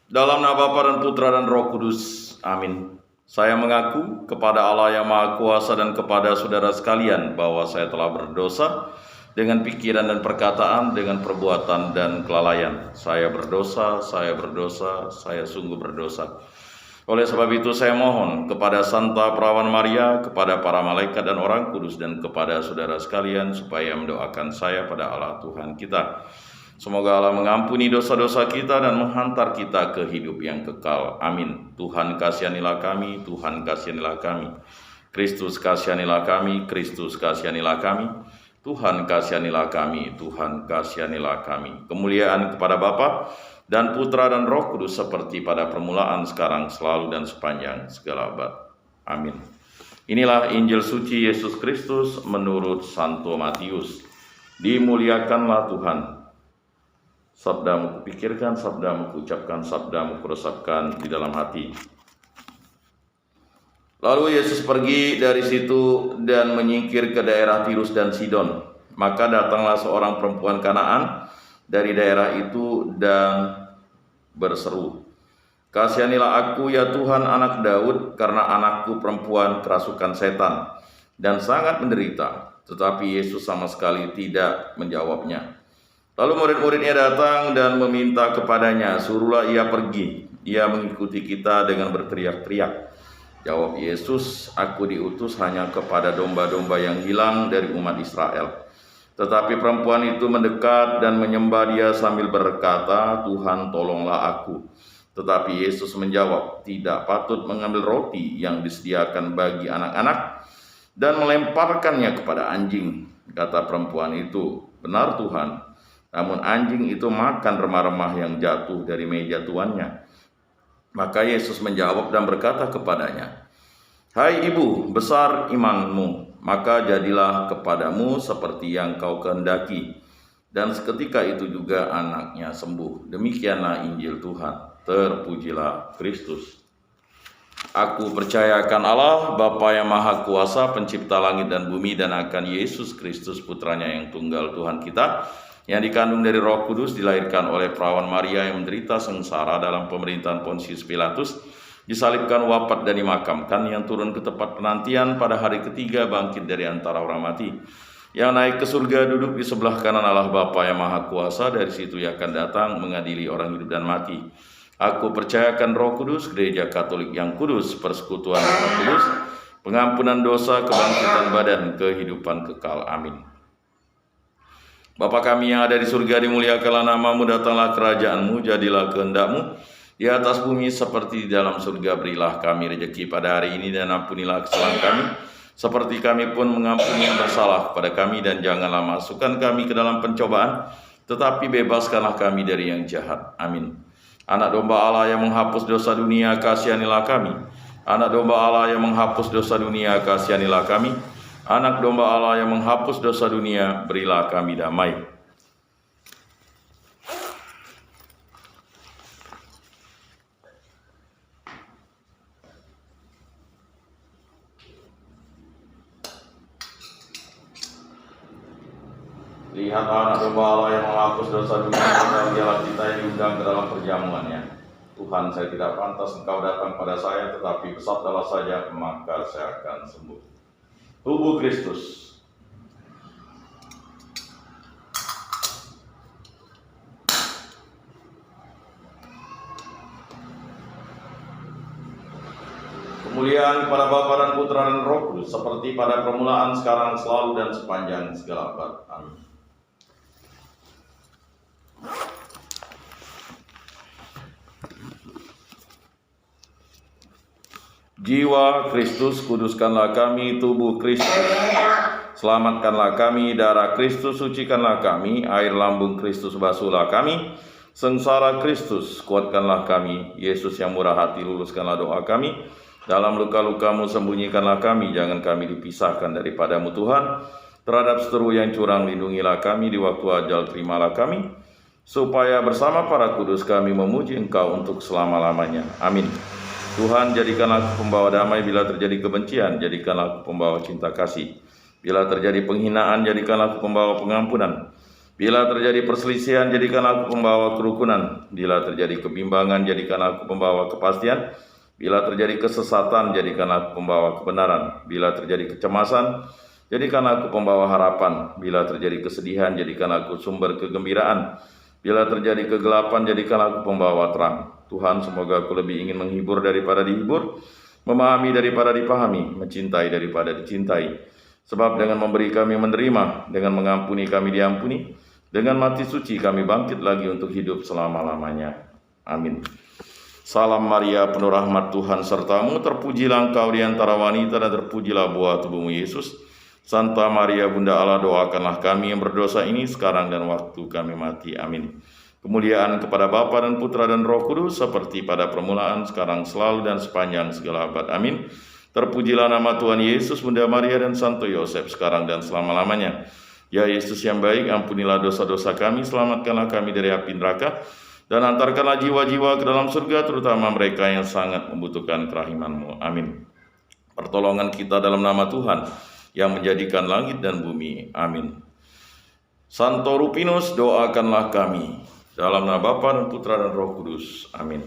Dalam nama Bapa dan Putra dan Roh Kudus. Amin. Saya mengaku kepada Allah yang Maha Kuasa dan kepada saudara sekalian bahwa saya telah berdosa dengan pikiran dan perkataan, dengan perbuatan dan kelalaian. Saya berdosa, saya sungguh berdosa. Oleh sebab itu saya mohon kepada Santa Perawan Maria, kepada para malaikat dan orang kudus, dan kepada saudara sekalian supaya mendoakan saya pada Allah Tuhan kita. Semoga Allah mengampuni dosa-dosa kita dan menghantar kita ke hidup yang kekal. Amin. Tuhan kasihanilah kami, Tuhan kasihanilah kami. Kristus kasihanilah kami, Kristus kasihanilah kami. Tuhan kasihanilah kami, Tuhan kasihanilah kami. Kemuliaan kepada Bapa dan Putra dan Roh Kudus seperti pada permulaan, sekarang, selalu, dan sepanjang segala abad. Amin. Inilah Injil suci Yesus Kristus menurut Santo Matius. Dimuliakanlah Tuhan. Sabdamu kupikirkan, sabdamu kuucapkan, sabdamu kuresapkan di dalam hati. Lalu Yesus pergi dari situ dan menyingkir ke daerah Tirus dan Sidon. Maka datanglah seorang perempuan Kanaan dari daerah itu dan berseru, "Kasihanilah aku ya Tuhan, anak Daud, karena anakku perempuan kerasukan setan dan sangat menderita." Tetapi Yesus sama sekali tidak menjawabnya. Lalu murid-muridnya datang dan meminta kepadanya, "Suruhlah ia pergi, ia mengikuti kita," dengan berteriak-teriak. Jawab Yesus, "Aku diutus hanya kepada domba-domba yang hilang dari umat Israel." Tetapi perempuan itu mendekat dan menyembah dia sambil berkata, "Tuhan, tolonglah aku." Tetapi Yesus menjawab, "Tidak patut mengambil roti yang disediakan bagi anak-anak dan melemparkannya kepada anjing." Kata perempuan itu, "Benar Tuhan, namun anjing itu makan remah-remah yang jatuh dari meja tuannya." Maka Yesus menjawab dan berkata kepadanya, "Hai ibu, besar imanmu, maka jadilah kepadamu seperti yang kau kehendaki." Dan seketika itu juga anaknya sembuh. Demikianlah Injil Tuhan. Terpujilah Kristus. Aku percayakan Allah, Bapa yang Maha Kuasa, pencipta langit dan bumi, dan akan Yesus Kristus, putranya yang tunggal Tuhan kita, yang dikandung dari Roh Kudus, dilahirkan oleh perawan Maria, yang menderita sengsara dalam pemerintahan Pontius Pilatus, disalibkan, wafat, dan dimakamkan, yang turun ke tempat penantian, pada hari ketiga bangkit dari antara orang mati, yang naik ke surga, duduk di sebelah kanan Allah Bapa yang Maha Kuasa. Dari situ ia akan datang mengadili orang hidup dan mati. Aku percayakan Roh Kudus, Gereja Katolik yang kudus, persekutuan Roh Kudus, pengampunan dosa, kebangkitan badan, kehidupan kekal. Amin. Bapa kami yang ada di surga, dimuliakanlah namamu, datanglah kerajaanmu, jadilah kehendakmu di atas bumi seperti di dalam surga. Berilah kami rezeki pada hari ini, dan ampunilah kesalahan kami seperti kami pun mengampuni yang bersalah kepada kami, dan janganlah masukkan kami ke dalam pencobaan, tetapi bebaskanlah kami dari yang jahat. Amin. Anak domba Allah yang menghapus dosa dunia, kasihanilah kami. Anak domba Allah yang menghapus dosa dunia, kasihanilah kami. Anak domba Allah yang menghapus dosa dunia, berilah kami damai. Lihat anak domba Allah yang menghapus dosa dunia, dan dialah kita yang diundang ke dalam perjamuannya. Tuhan, saya tidak pantas Engkau datang pada saya, tetapi bersabdalah saja, maka saya akan sembuh. Tubuh Kristus. Kemuliaan kepada Bapa dan Putra dan Roh Kudus, seperti pada permulaan, sekarang, selalu, dan sepanjang segala abad. Amin. Jiwa Kristus, kuduskanlah kami. Tubuh Kristus, selamatkanlah kami. Darah Kristus, sucikanlah kami. Air lambung Kristus, basuhlah kami. Sengsara Kristus, kuatkanlah kami. Yesus yang murah hati, luluskanlah doa kami. Dalam luka-lukamu, sembunyikanlah kami. Jangan kami dipisahkan daripadamu Tuhan. Terhadap seteru yang curang, lindungilah kami. Di waktu ajal, terimalah kami, supaya bersama para kudus kami memuji Engkau untuk selama-lamanya. Amin. Tuhan, jadikanlah aku pembawa damai bila terjadi kebencian, jadikanlah aku pembawa cinta kasih. Bila terjadi penghinaan, jadikanlah aku pembawa pengampunan. Bila terjadi perselisihan, jadikan aku pembawa kerukunan. Bila terjadi kebimbangan, jadikan aku pembawa kepastian. Bila terjadi kesesatan, jadikan aku pembawa kebenaran. Bila terjadi kecemasan, jadikan aku pembawa harapan. Bila terjadi kesedihan, jadikan aku sumber kegembiraan. Bila terjadi kegelapan, jadikan aku pembawa terang. Tuhan, semoga aku lebih ingin menghibur daripada dihibur, memahami daripada dipahami, mencintai daripada dicintai. Sebab dengan memberi kami menerima, dengan mengampuni kami diampuni, dengan mati suci kami bangkit lagi untuk hidup selama-lamanya. Amin. Salam Maria, penuh rahmat Tuhan sertamu, terpujilah engkau di antara wanita dan terpujilah buah tubuhmu Yesus. Santa Maria Bunda Allah, doakanlah kami yang berdosa ini sekarang dan waktu kami mati. Amin. Kemuliaan kepada Bapa dan Putra dan Roh Kudus, seperti pada permulaan, sekarang, selalu, dan sepanjang segala abad. Amin. Terpujilah nama Tuhan Yesus, Bunda Maria, dan Santo Yosef, sekarang dan selama-lamanya. Ya Yesus yang baik, ampunilah dosa-dosa kami, selamatkanlah kami dari api neraka, dan antarkanlah jiwa-jiwa ke dalam surga, terutama mereka yang sangat membutuhkan kerahiman-Mu. Amin. Pertolongan kita dalam nama Tuhan, yang menjadikan langit dan bumi. Amin. Santo Rupinus, doakanlah kami. Dalam nama Bapa dan Putra dan Roh Kudus. Amin.